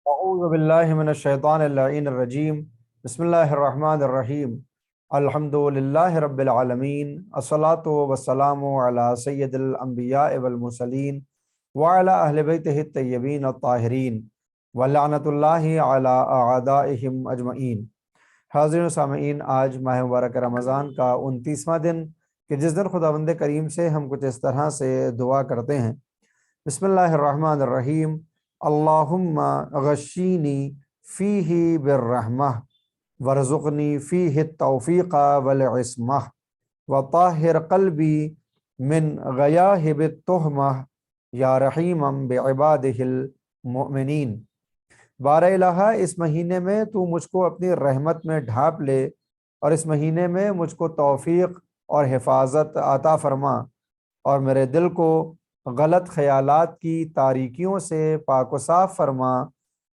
अऊज़ु बिल्लाहि मिनश शैतानिर लईनिर रजीम। बिस्मिल्लाहिर रहमानिर रहीम। अल्हम्दुलिल्लाहि रब्बिल आलमीन। अस्सलातु वस्सलामु अला सय्यिदिल अंबिया वल मुरसलीन व अला अहलि बैतिहि तय्यबीन अत्ताहिरीन व लअनतुल्लाहि अला अअदाइहिम अजमईन। हाज़िरीन सामीन, आज माह मुबारक रमज़ान का 29वां दिन कि जिस दिन खुदावंद करीम से हम कुछ इस तरह से दुआ करते हैं। बिस्मिल्लाहिर्रहमानिर्रहीम। अल्लाहुम्मा गश्शीनी फ़ीही बिर्रहमह वरज़ुक़नी फ़ीही तौफ़ीक़ा वल इस्मह व ताहिर क़ल्बी मिन ग़याहिबित तुहमह या रहीमम बिइबादिहिल मुमिनीन। बारह इलाहा, इस महीने में तू मुझको अपनी रहमत में ढाँप ले और इस महीने में मुझको तौफ़ीक़ और हिफाजत अता फरमा और मेरे दिल को गलत ख़यालात की तारीकियों से पाक व साफ़ फरमा।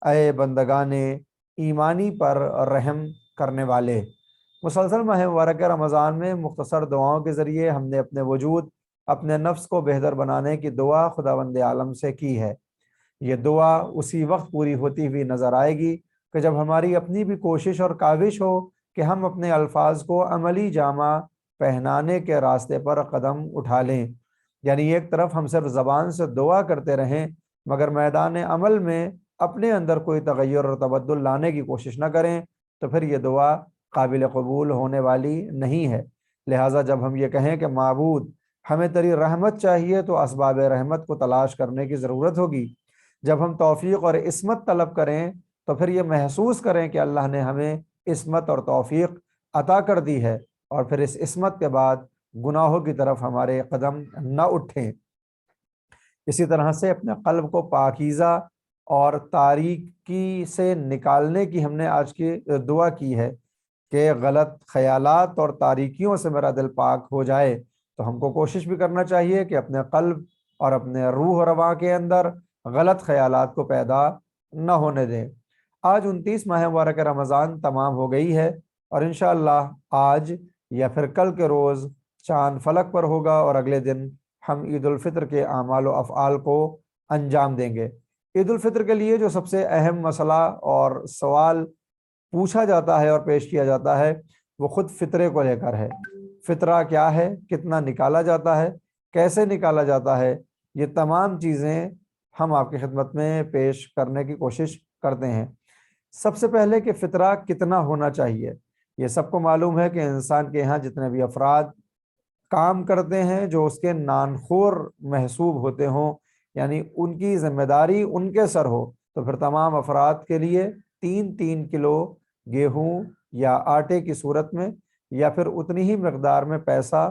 ऐ बंदगाने ईमानी पर रहम करने वाले। मुसलसल माह मुबारक रमज़ान में मुख्तसर दुआओं के ज़रिए हमने अपने वजूद, अपने नफ्स को बेहतर बनाने की दुआ खुदावंद आलम से की है। ये दुआ उसी वक्त पूरी होती हुई नज़र आएगी कि जब हमारी अपनी भी कोशिश और काविश हो कि हम अपने अल्फाज को अमली जामा पहनाने के रास्ते पर कदम उठा लें। यानी एक तरफ हम सिर्फ ज़बान से दुआ करते रहें मगर मैदान अमल में अपने अंदर कोई तगय्युर और तबद्दुल लाने की कोशिश न करें तो फिर ये दुआ काबिल कबूल होने वाली नहीं है। लिहाजा जब हम ये कहें कि माबूद हमें तेरी रहमत चाहिए तो असबाब रहमत को तलाश करने की ज़रूरत होगी। जब हम तौफ़ीक़ और इस्मत तलब करें तो फिर ये महसूस करें कि अल्लाह ने हमें इस्मत और तौफ़ीक़ अता कर दी है और फिर इस इस्मत के बाद गुनाहों की तरफ हमारे कदम न उठें। इसी तरह से अपने क़ल्ब को पाकीज़ा और तारीकी से निकालने की हमने आज की दुआ की है कि गलत ख़यालात और तारीकियों से मेरा दिल पाक हो जाए। तो हमको कोशिश भी करना चाहिए कि अपने क़ल्ब और अपने रूह रवा के अंदर गलत ख़यालात को पैदा न होने दें। आज 29 माह मुबारक रमज़ान तमाम हो गई है और इंशाअल्लाह आज या फिर कल के रोज़ चाँद फलक पर होगा और अगले दिन हम ईद उल फित्र के आमाल व अफ़आल को अंजाम देंगे। ईद उल फित्र के लिए जो सबसे अहम मसला और सवाल पूछा जाता है और पेश किया जाता है वो खुद फितरे को लेकर है। फितरा क्या है, कितना निकाला जाता है, कैसे निकाला जाता है, ये तमाम चीज़ें हम आपकी खिदमत में पेश करने की कोशिश करते हैं। सबसे पहले कि फितरा कितना होना चाहिए। ये सबको मालूम है कि इंसान के यहाँ जितने भी अफराद काम करते हैं जो उसके नानखोर महसूब होते हों, यानी उनकी ज़िम्मेदारी उनके सर हो, तो फिर तमाम अफराद के लिए 3-3 किलो गेहूँ या आटे की सूरत में या फिर उतनी ही मकदार में पैसा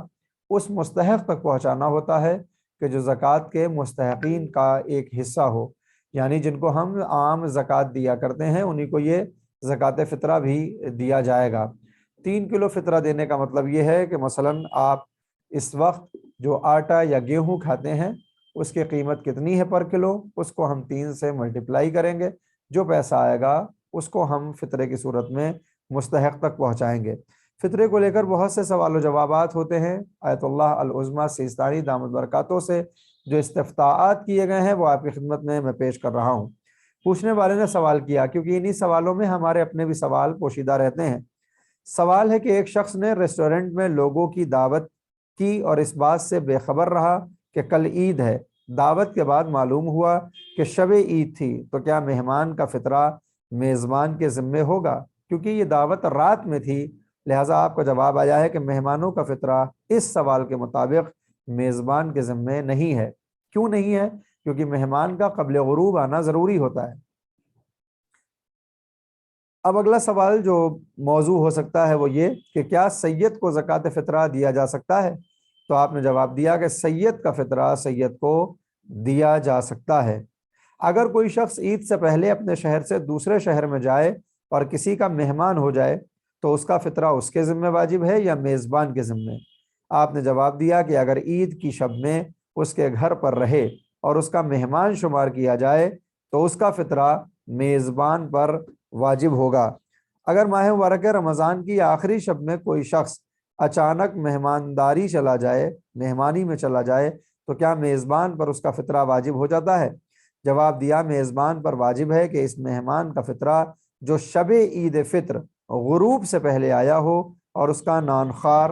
उस मुस्तहक़ तक पहुँचाना होता है कि जो ज़कात के मुस्तहक़ीन का एक हिस्सा हो। यानी जिनको हम आम ज़कात दिया करते हैं उन्हीं को ये ज़कात फ़ितरा भी दिया जाएगा। 3 किलो फ़ितरा देने का मतलब ये है कि मसलन आप इस वक्त जो आटा या गेहूं खाते हैं उसकी कीमत कितनी है पर किलो, उसको हम 3 से मल्टीप्लाई करेंगे। जो पैसा आएगा उसको हम फ़ितरे की सूरत में मुस्तहक़ तक पहुँचाएँगे। फ़ितरे को लेकर बहुत से सवाल व जवाबात होते हैं। आयतुल्लाह अल उज़्मा सिस्तानी दामत बरकातों से जो इस्तिफ़्ताआत किए गए हैं वो आपकी खिदमत में मैं पेश कर रहा हूँ। पूछने वाले ने सवाल किया, क्योंकि इन्हीं सवालों में हमारे अपने भी सवाल पोशीदा रहते हैं। सवाल है कि एक शख्स ने रेस्टोरेंट में लोगों की दावत की और इस बात से बेखबर रहा कि कल ईद है। दावत के बाद मालूम हुआ कि शब ईद थी, तो क्या मेहमान का फ़ितरा मेज़बान के ज़िम्मे होगा? क्योंकि ये दावत रात में थी, लिहाजा आपका जवाब आया है कि मेहमानों का फ़ितरा इस सवाल के मुताबिक मेज़बान के ज़िम्मे नहीं है। क्यों नहीं है? क्योंकि मेहमान का क़ब्ल गुरूब आना ज़रूरी होता है। अब अगला सवाल जो मौजू हो सकता है वो ये कि क्या सैयद को ज़कात फ़ितरा दिया जा सकता है? तो आपने जवाब दिया कि सैयद का फ़ितरा सैयद को दिया जा सकता है। अगर कोई शख्स ईद से पहले अपने शहर से दूसरे शहर में जाए और किसी का मेहमान हो जाए तो उसका फ़ितरा उसके ज़िम्मे वाजिब है या मेज़बान के ज़िम्मे? आपने जवाब दिया कि अगर ईद की शब में उसके घर पर रहे और उसका मेहमान शुमार किया जाए तो उसका फ़ितरा मेज़बान पर वाजिब होगा। अगर माह मुबारक रमज़ान की आखिरी शब में कोई शख्स अचानक मेहमानदारी चला जाए, मेहमानी में चला जाए, तो क्या मेज़बान पर उसका फ़ितरा वाजिब हो जाता है? جواب دیا میزبان پر واجب ہے کہ اس مہمان کا فطرہ جو شب عید فطر غروب سے پہلے آیا ہو اور اس کا نانخوار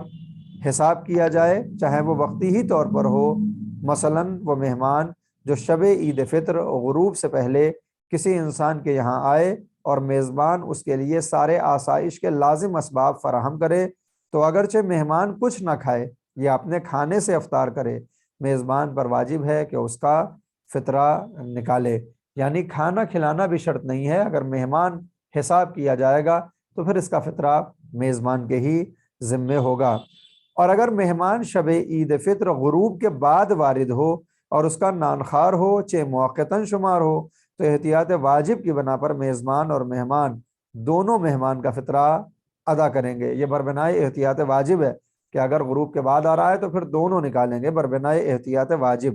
حساب کیا جائے، چاہے وہ وقتی ہی طور پر ہو۔ مثلاً وہ مہمان جو شب عید فطر غروب سے پہلے کسی انسان کے یہاں آئے اور میزبان اس کے لیے سارے آسائش کے لازم اسباب فراہم کرے، تو اگرچہ مہمان کچھ نہ کھائے یا اپنے کھانے سے افطار کرے، میزبان پر واجب ہے کہ اس کا فطرہ نکالے۔ یعنی کھانا کھلانا بھی شرط نہیں ہے، اگر مہمان حساب کیا جائے گا تو پھر اس کا فطرہ میزبان کے ہی ذمے ہوگا۔ اور اگر مہمان شب عید فطر غروب کے بعد وارد ہو اور اس کا نانخوار ہو چاہے موقتاً شمار ہو، تو احتیاط واجب کی بنا پر میزبان اور مہمان دونوں مہمان کا فطرہ ادا کریں گے۔ یہ بربنائے احتیاط واجب ہے کہ اگر غروب کے بعد آ رہا ہے تو پھر دونوں نکالیں گے، بربنائے احتیاط واجب۔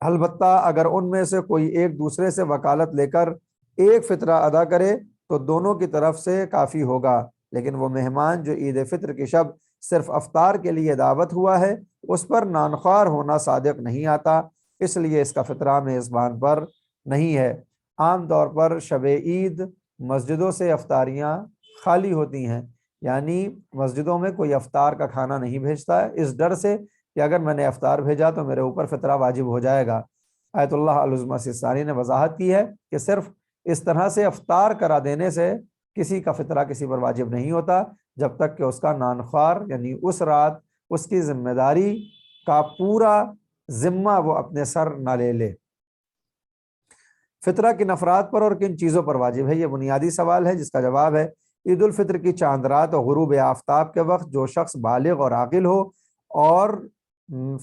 البتہ اگر ان میں سے کوئی ایک دوسرے سے وکالت لے کر ایک فطرہ ادا کرے تو دونوں کی طرف سے کافی ہوگا، لیکن وہ مہمان جو عید فطر کی شب صرف افطار کے لیے دعوت ہوا ہے، اس پر نانخوار ہونا صادق نہیں آتا، اس لیے اس کا فطرہ میزبان پر نہیں ہے۔ عام طور پر شب عید مسجدوں سے افطاریاں خالی ہوتی ہیں، یعنی مسجدوں میں کوئی افطار کا کھانا نہیں بھیجتا ہے، اس ڈر سے کہ اگر میں نے افطار بھیجا تو میرے اوپر فطرہ واجب ہو جائے گا۔ آیت اللہ العظمیٰ سستانی نے وضاحت کی ہے کہ صرف اس طرح سے افطار کرا دینے سے کسی کا فطرہ کسی پر واجب نہیں ہوتا جب تک کہ اس کا نانخوار یعنی اس رات اس کی ذمہ داری کا پورا ذمہ وہ اپنے سر نہ لے لے۔ فطرہ کن افراد پر اور کن چیزوں پر واجب ہے، یہ بنیادی سوال ہے جس کا جواب ہے عید الفطر کی چاند رات اور غروب آفتاب کے وقت جو شخص بالغ اور عاقل ہو اور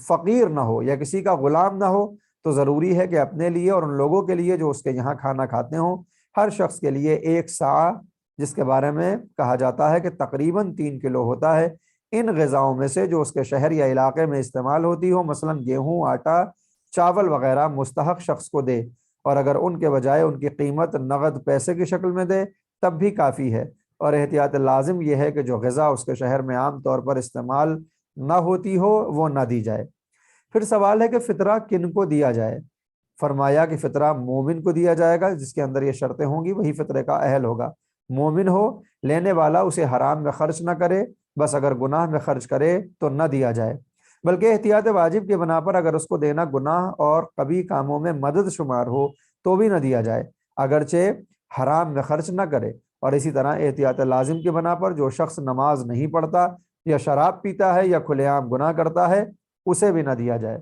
فقیر نہ ہو یا کسی کا غلام نہ ہو تو ضروری ہے کہ اپنے لیے اور ان لوگوں کے لیے جو اس کے یہاں کھانا کھاتے ہوں، ہر شخص کے لیے ایک سا، جس کے بارے میں کہا جاتا ہے کہ تقریباً 3 کلو ہوتا ہے، ان غذاؤں میں سے جو اس کے شہر یا علاقے میں استعمال ہوتی ہو، مثلاً گیہوں، آٹا، چاول وغیرہ مستحق شخص کو دے، اور اگر ان کے بجائے ان کی قیمت نقد پیسے کی شکل میں دے تب بھی کافی ہے۔ اور احتیاط لازم یہ ہے کہ جو غذا اس کے شہر میں عام طور پر استعمال نہ ہوتی ہو وہ نہ دی جائے۔ پھر سوال ہے کہ فطرہ کن کو دیا جائے؟ فرمایا کہ فطرہ مومن کو دیا جائے گا، جس کے اندر یہ شرطیں ہوں گی وہی فطرے کا اہل ہوگا۔ مومن ہو، لینے والا اسے حرام میں خرچ نہ کرے، بس اگر گناہ میں خرچ کرے تو نہ دیا جائے، بلکہ احتیاط واجب کی بنا پر اگر اس کو دینا گناہ اور قبیح کاموں میں مدد شمار ہو تو بھی نہ دیا جائے، اگرچہ حرام میں خرچ نہ کرے۔ اور اسی طرح احتیاط لازم کی بنا پر جو شخص نماز نہیں پڑھتا یا شراب پیتا ہے یا کھلے عام گناہ کرتا ہے اسے بھی نہ دیا جائے۔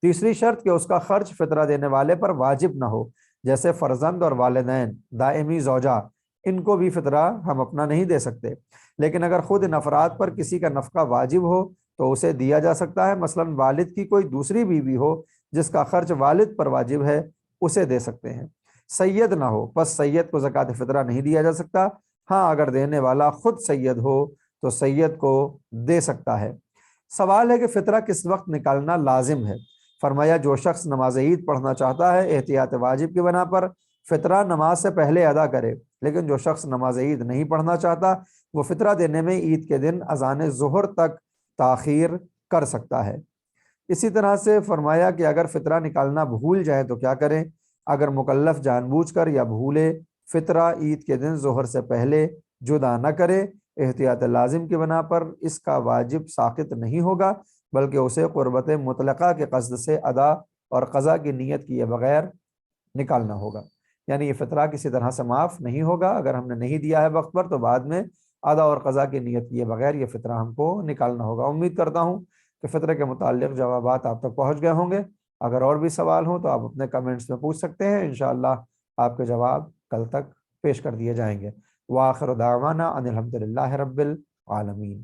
تیسری شرط کہ اس کا خرچ فطرہ دینے والے پر واجب نہ ہو، جیسے فرزند اور والدین، دائمی زوجہ، ان کو بھی فطرہ ہم اپنا نہیں دے سکتے، لیکن اگر خود ان افراد پر کسی کا نفقہ واجب ہو تو اسے دیا جا سکتا ہے۔ مثلاً والد کی کوئی دوسری بیوی ہو جس کا خرچ والد پر واجب ہے، اسے دے سکتے ہیں۔ سید نہ ہو، پس سید کو زکوٰۃ فطرہ نہیں دیا جا سکتا، ہاں اگر دینے والا خود سید ہو تو سید کو دے سکتا ہے۔ سوال ہے کہ فطرہ کس وقت نکالنا لازم ہے؟ فرمایا جو شخص نماز عید پڑھنا چاہتا ہے احتیاط واجب کی بنا پر فطرہ نماز سے پہلے ادا کرے، لیکن جو شخص نماز عید نہیں پڑھنا چاہتا وہ فطرہ دینے میں عید کے دن اذان ظہر تک تاخیر کر سکتا ہے۔ اسی طرح سے فرمایا کہ اگر فطرہ نکالنا بھول جائے تو کیا کریں؟ اگر مکلف جان بوجھ کر یا بھولے فطرہ عید کے دن ظہر سے پہلے جدا نہ کرے، احتیاط لازم کی بنا پر اس کا واجب ساقط نہیں ہوگا، بلکہ اسے قربت مطلقہ کے قصد سے ادا اور قضا کی نیت کیے بغیر نکالنا ہوگا۔ یعنی یہ فطرہ کسی طرح سے معاف نہیں ہوگا، اگر ہم نے نہیں دیا ہے وقت پر تو بعد میں ادا اور قضا کی نیت کیے بغیر یہ فطرہ ہم کو نکالنا ہوگا۔ امید کرتا ہوں کہ فطرے کے متعلق جوابات آپ تک پہنچ گئے ہوں گے۔ اگر اور بھی سوال ہوں تو آپ اپنے کمنٹس میں پوچھ سکتے ہیں، انشاءاللہ آپ کے جواب کل تک پیش کر دیے جائیں گے۔ وآخر دعوانا ان الحمد للہ رب العالمین۔